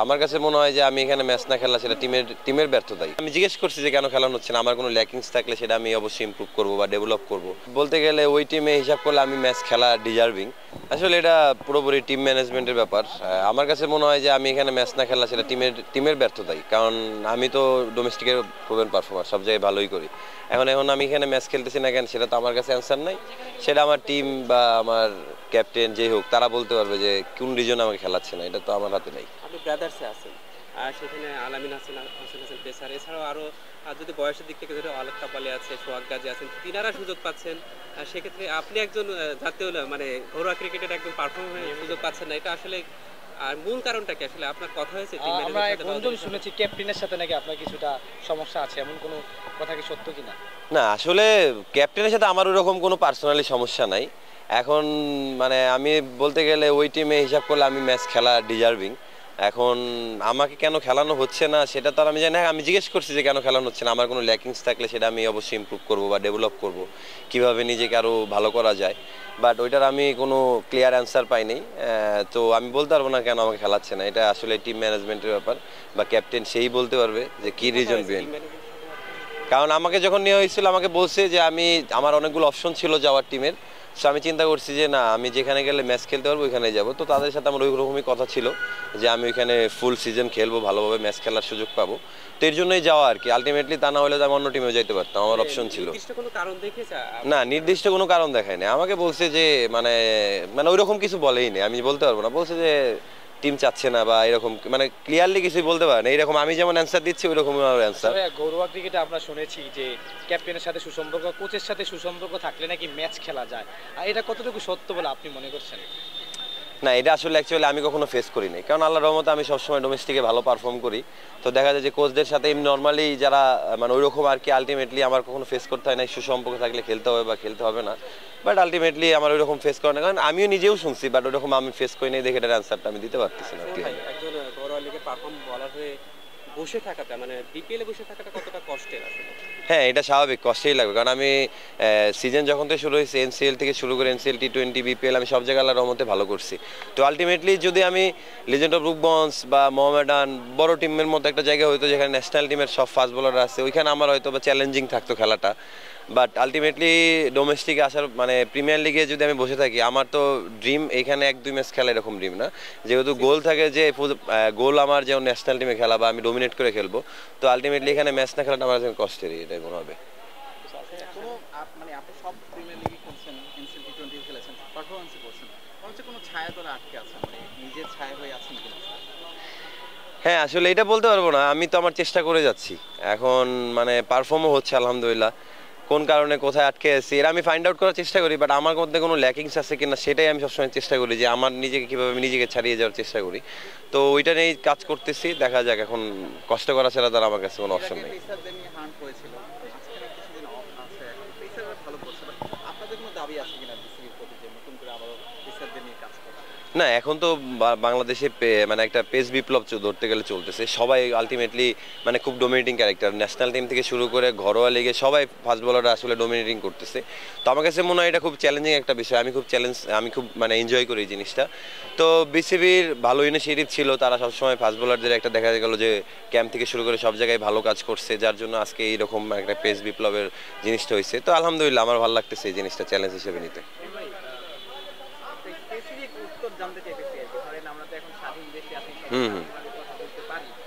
আমার কাছে মনে হয় যে আমি এখানে ম্যাচ না খেলা সেটা টিমের ব্যর্থতাই। আমি জিজ্ঞেস করছি যে কেন খেলানো হচ্ছে না, আমার কোনো ল্যাকিংস থাকলে সেটা আমি অবশ্যই ইমপ্রুভ করবো বা ডেভেলপ করব। বলতে গেলে ওই টিমে হিসাব করলে আমি ম্যাচ খেলা ডিজার্ভিং। আসলে এটা পুরোপুরি টিম ম্যানেজমেন্টের ব্যাপার। আমার কাছে মনে হয় যে আমি এখানে ম্যাচ না খেলা সেটা টিমের ব্যর্থতাই, কারণ আমি তো ডোমেস্টিকের প্রোভেন পারফর্মার, সব জায়গায় ভালোই করি। এখন আমি এখানে ম্যাচ খেলতেছি না কেন সেটা তো আমার কাছে অ্যান্সার নাই। সেটা আমার টিম বা আমার ক্যাপ্টেন যেই হোক তারা বলতে পারবে যে কোন রিজন আমাকে খেলাচ্ছে না, এটা তো আমার হাতে নাই। আপনি ব্রাদার্সে আছেন, আর সেখানে আলামিন হাসান, হোসেন হাসান পেসার, এছাড়াও আরও যদি বয়সের দিক থেকে যদি আলোক কাপালি আছে, সোহাগ গাজী আছেন, তিনারা সুযোগ পাচ্ছেন। সেক্ষেত্রে আপনি একজন জাতীয় মানে ঘরোয়া ক্রিকেটের একজন পারফর্মার সুযোগ পাচ্ছেন না, এটা আসলে আর মূল কারণটা কি? আসলে আপনার কথা হয়েছে আমরা গুঞ্জন শুনেছি ক্যাপ্টেনের সাথে নাকি আপনার কিছুটা সমস্যা আছে, এমন কোনো কথা কি সত্য কিনা? না, আসলে ক্যাপ্টেনের সাথে আমার ওরকম কোনো পার্সোনালি সমস্যা নাই। এখন আমি বলতে গেলে ওই টিমে হিসাব করলে আমি ম্যাচ খেলা ডিজার্ভিং। এখন আমাকে কেন খেলানো হচ্ছে না সেটা তো আর আমি জানি না। আমি জিজ্ঞেস করছি যে কেন খেলানো হচ্ছে না, আমার কোনো ল্যাকিংস থাকলে সেটা আমি অবশ্যই ইমপ্রুভ করবো বা ডেভেলপ করব, কিভাবে নিজেকে আরও ভালো করা যায়। বাট ওইটার আমি কোনো ক্লিয়ার অ্যান্সার পাইনি। তো আমি বলতে পারবো না কেন আমাকে খেলাচ্ছে না, এটা আসলে টিম ম্যানেজমেন্টের ব্যাপার বা ক্যাপ্টেন সেই বলতে পারবে যে কী রিজন বিহাইন্ড। কারণ আমাকে যখন নেওয়া হয়েছিল আমাকে বলছে যে আমার অনেকগুলো অপশন ছিল যাওয়ার টিমের। সো আমি চিন্তা করছি যে না, আমি যেখানে গেলে ম্যাচ খেলতে পারবো ওইখানে যাবো। তো তাদের সাথে আমার ওই রকমই কথা ছিল যে আমি ওইখানে ফুল সিজন খেলবো, ভালোভাবে ম্যাচ খেলার সুযোগ পাবো। তো এর জন্যই যাওয়া আর কি। আলটিমেটলি তা না হলে তো আমি অন্য টিমেও যেতে পারতাম, আমার অপশন ছিল। না, নির্দিষ্ট কোনো কারণ দেখায় না। আমাকে বলছে যে ওইরকম কিছু বলেই নেই, আমি বলতে পারবো না। বলছে যে টিম চাচ্ছে না বা এরকম, ক্লিয়ারলি কিছুই বলতে পারে না। এরকম আমি যেমন অ্যান্সার দিচ্ছি ওই রকম অ্যান্সার। ঘরোয়া ক্রিকেটে আমরা শুনেছি যে ক্যাপ্টেনের সাথে সুসম্পর্ক, কোচের সাথে সুসম্পর্ক থাকলে নাকি ম্যাচ খেলা যায়। আর এটা কতটুকু সত্য বলে আপনি মনে করছেন? না, এটা আসলে অ্যাকচুয়ালি আমি কখনো ফেস করিনি, কারণ আল্লাহর রহমতে আমি সবসময় ডোমেস্টিকে ভালো পারফর্ম করি। তো দেখা যায় যে কোচদের সাথে এমনি নর্মালি যারা ওইরকম আর কি, আলটিমেটলি আমার কখনো ফেস করতে হয় না। সুসম্পর্ক থাকলে খেলতে হবে বা খেলতে হবে না, বাট আলটিমেটলি আমার ওইরকম ফেস করে না। কারণ আমিও নিজেও শুনছি, বাট ওইরকম আমি ফেস করি নাই দেখে এটার অ্যান্সারটা আমি দিতে পারতেছি না। একজন ঘরোয়া লিগে পারফর্ম বলার হয়ে বসে থাকাটা, বিপিএলে বসে থাকাটা কতটা কষ্টের আসলে? হ্যাঁ, এটা স্বাভাবিক, কষ্টেই লাগবে। কারণ আমি সিজন যখন থেকে শুরু হয়েছে, এনসিএল থেকে শুরু করে এনসিএল, T20, বিপিএল, আমি সব জায়গায় আল্লাহর রহমতে ভালো করছি। তো আলটিমেটলি যদি আমি লিজেন্ড অফ রূপগঞ্জ বা মোহামেডান বড় টিমের মতো একটা জায়গা হইতো যেখানে ন্যাশনাল টিমের সব ফাস্ট বোলার আছে, ওইখানে আমার হয়তো বা চ্যালেঞ্জিং থাকতো খেলাটা। বাট আলটিমেটলি ডোমেস্টিকে আসার প্রিমিয়ার লিগে যদি আমি বসে থাকি, আমার তো ড্রিম এখানে 1-2 ম্যাচ খেলা, এরকম ড্রিম না। যেহেতু গোল থাকে যে গোল আমার যেমন ন্যাশনাল টিমে খেলা বা আমি ডোমিনেট করে খেলবো, তো আলটিমেটলি এখানে ম্যাচ না খেলাটা আমার কাছে কষ্টেরই, এটাই মনে হবে। আপনি সব প্রিমিয়ার লিগে খেলছেন, এনসিএল, T20 খেলেছেন, পারফরম্যান্সই করছেন, হচ্ছে কোনো ছায়া তলে আটকে আছেন, নিজের ছায়া হয়ে আছেন কিনা? হ্যাঁ, আসলে এটা বলতে পারবো না। আমি তো আমার চেষ্টা করে যাচ্ছি এখন, পারফর্মও হচ্ছে আলহামদুলিল্লাহ। কোন কারণে কোথায় আটকে আছি এটা আমি ফাইন্ড আউট করার চেষ্টা করি, বাট আমার মধ্যে কোনো ল্যাকিংস আছে কিনা সেটাই আমি সবসময় চেষ্টা করি, যে আমার নিজেকে কীভাবে আমি নিজেকে ছাড়িয়ে যাওয়ার চেষ্টা করি। তো ওইটা নিয়েই কাজ করতেছি, দেখা যাক। এখন কষ্ট করা ছাড়া তার আমার কাছে কোনো অপশন নেই। না, এখন তো বাংলাদেশে একটা পেস বিপ্লব ধরতে গেলে চলতেছে। সবাই আলটিমেটলি খুব ডোমিনেটিং ক্যারেক্টার, ন্যাশনাল টিম থেকে শুরু করে ঘরোয়া লিগে সবাই ফাস্ট বোলাররা আসলে ডোমিনেটিং করতেছে। তো আমার কাছে মনে হয় এটা খুব চ্যালেঞ্জিং একটা বিষয়। আমি খুব এনজয় করি এই জিনিসটা। তো বিসিবির ভালো ইনিশিয়েটিভ ছিল, তারা সবসময় ফাস্ট বোলারদের একটা দেখা গেল যে ক্যাম্প থেকে শুরু করে সব জায়গায় ভালো কাজ করছে, যার জন্য আজকে এইরকম একটা পেস বিপ্লবের জিনিসটা হয়েছে। তো আলহামদুলিল্লাহ, আমার ভালো লাগতেছে এই জিনিসটা চ্যালেঞ্জ হিসেবে নিতে।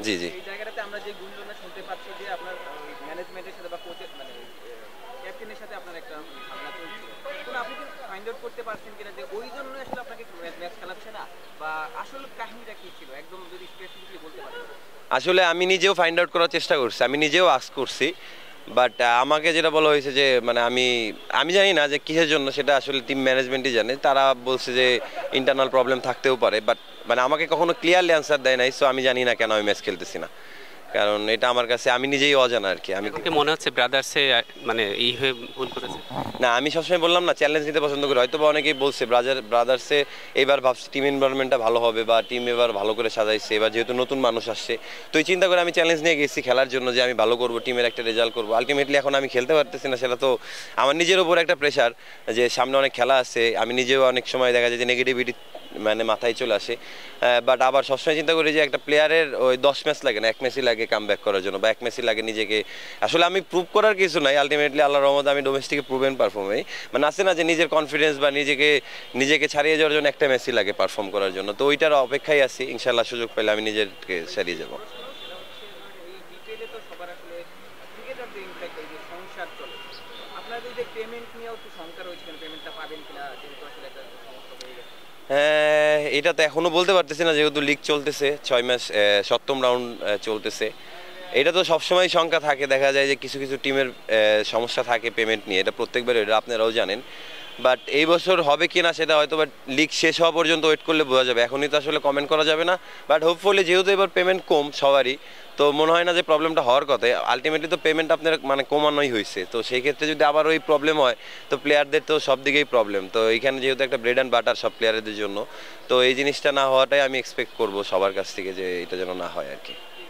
জি জি। এই জায়গাটাতে আমরা যে গুঞ্জনটা শুনতে পাচ্ছি যে আপনার ম্যানেজমেন্টের সাথে বা কোচের ক্যাপ্টেনের সাথে আপনার একটা ভাবনা চলছিল, কোন আপনি কি ফাইন্ড আউট করতে পারছেন কিনা যে ওই জন্য আসলে আপনাকে ম্যাচ খেলাচ্ছে না, বা আসলে কাহিনীটা কি ছিল, একদম যদি স্পেসিফিকলি বলতে পারেন? আসলে আমি নিজেও ফাইন্ড আউট করার চেষ্টা করছি, আমি নিজেও আস্ক করছি, বাট আমাকে যেটা বলা হয়েছে যে আমি জানি না যে কিসের জন্য, সেটা আসলে টিম ম্যানেজমেন্টই জানে। তারা বলছে যে ইন্টারনাল প্রবলেম থাকতেও পারে, বাট আমাকে কখনো ক্লিয়ারলি অ্যান্সার দেয় নাই। সো আমি জানি না কেন আমি ম্যাচ খেলতেছি না, কারণ এটা আমার কাছে আমি নিজেই অজানা আর কি। আমি মনে হচ্ছে ব্রাদার্সে এই হয়ে ভুল করেছে। না, আমি সবসময় বললাম না, চ্যালেঞ্জ নিতে পছন্দ করি। হয়তো বা অনেকেই বলছে ব্রাদার্সে এবার ভাবছি টিম এনভায়রনমেন্টটা ভালো হবে বা টিম এবার ভালো করে সাজাইছে, এবার যেহেতু নতুন মানুষ আসছে, তো এই চিন্তা করে আমি চ্যালেঞ্জ নিয়ে গেছি খেলার জন্য, যে আমি ভালো করবো, টিমের একটা রেজাল্ট করবো। আলটিমেটলি এখন আমি খেলতে পারতেছি না, সেটা তো আমার নিজের ওপর একটা প্রেশার, যে সামনে অনেক খেলা আছে। আমি নিজেও অনেক সময় দেখা যায় যে মানে মাথায় চলে আসে। বাট আবার সবসময় চিন্তা করি যে একটা প্লেয়ারের ওই 10 ম্যাচ লাগে না, 1 ম্যাচই লাগে কাম ব্যাক করার জন্য, বা 1 ম্যাচই লাগে নিজেকে। আসলে আমি প্রুভ করার কিছু নাই, আলটিমেটলি আল্লাহর রহমতে আমি ডোমেস্টিকে প্রুভেন পারফর্মই, মানে আছে না যে নিজের কনফিডেন্স বা নিজেকে ছাড়িয়ে যাওয়ার জন্য একটা ম্যাচই লাগে পারফর্ম করার জন্য। তো ওইটার অপেক্ষায় আছি, ইনশাল্লাহ সুযোগ পেলে আমি নিজেকে ছাড়িয়ে যাবো। সেটা হচ্ছে এই বিপিএলে তো সবার আসলে ক্রিকেটারদের ইনফ্যাক্ট এই যে সংসার চলে, আপনাদের যে পেমেন্ট নিয়েও একটু শঙ্কা রয়েছে, পেমেন্টটা পাবেন কিনা, যেহেতু আসলে একটা সমস্যা হয়ে গেছে। হ্যাঁ, এটা তো এখনো বলতে পারতেছি না, যেহেতু লিগ চলতেছে, 6 ম্যাচ 7ম রাউন্ড চলতেছে। এটা তো সবসময় শঙ্কা থাকে, দেখা যায় যে কিছু কিছু টিমের সমস্যা থাকে পেমেন্ট নিয়ে, এটা প্রত্যেকবার, এটা আপনারাও জানেন। বাট এই বছর হবে কি না সেটা হয়তো বাট লিগ শেষ হওয়া পর্যন্ত ওয়েট করলে বোঝা যাবে, এখনই তো আসলে কমেন্ট করা যাবে না। বাট হোপফুলি যেহেতু এবার পেমেন্ট কম সবারই, তো মনে হয় না যে প্রবলেমটা হওয়ার কথা। আলটিমেটলি তো পেমেন্ট আপনার মানে কমানোই হয়েছে, তো সেই ক্ষেত্রে যদি আবার ওই প্রবলেম হয় তো প্লেয়ারদের তো সব দিকেই প্রবলেম। তো এইখানে যেহেতু একটা ব্রেড অ্যান্ড বাটার সব প্লেয়ারদের জন্য, তো এই জিনিসটা না হওয়াটাই আমি এক্সপেক্ট করবো সবার কাছ থেকে, যে এটা যেন না হয় আর কি।